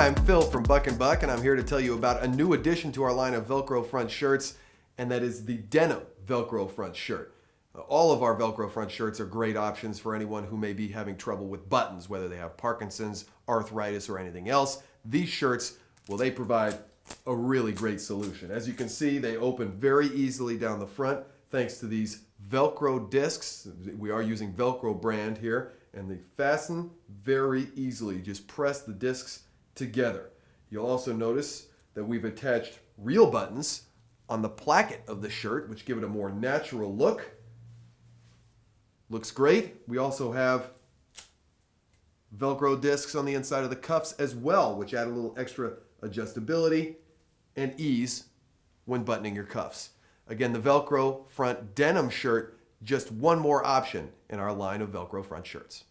Hi, I'm Phil from Buck & Buck, and I'm here to tell you about a new addition to our line of Velcro front shirts, and that is the denim Velcro front shirt. All of our Velcro front shirts are great options for anyone who may be having trouble with buttons, whether they have Parkinson's, arthritis, or anything else. These shirts, well, they provide a really great solution. As you can see, they open very easily down the front thanks to these Velcro discs. We are using Velcro brand here, and they fasten very easily. Just press the discs together. You'll also notice that we've attached real buttons on the placket of the shirt, which give it a more natural look. Looks great. We also have Velcro discs on the inside of the cuffs as well, which add a little extra adjustability and ease when buttoning your cuffs. Again, the Velcro front denim shirt, just one more option in our line of Velcro front shirts.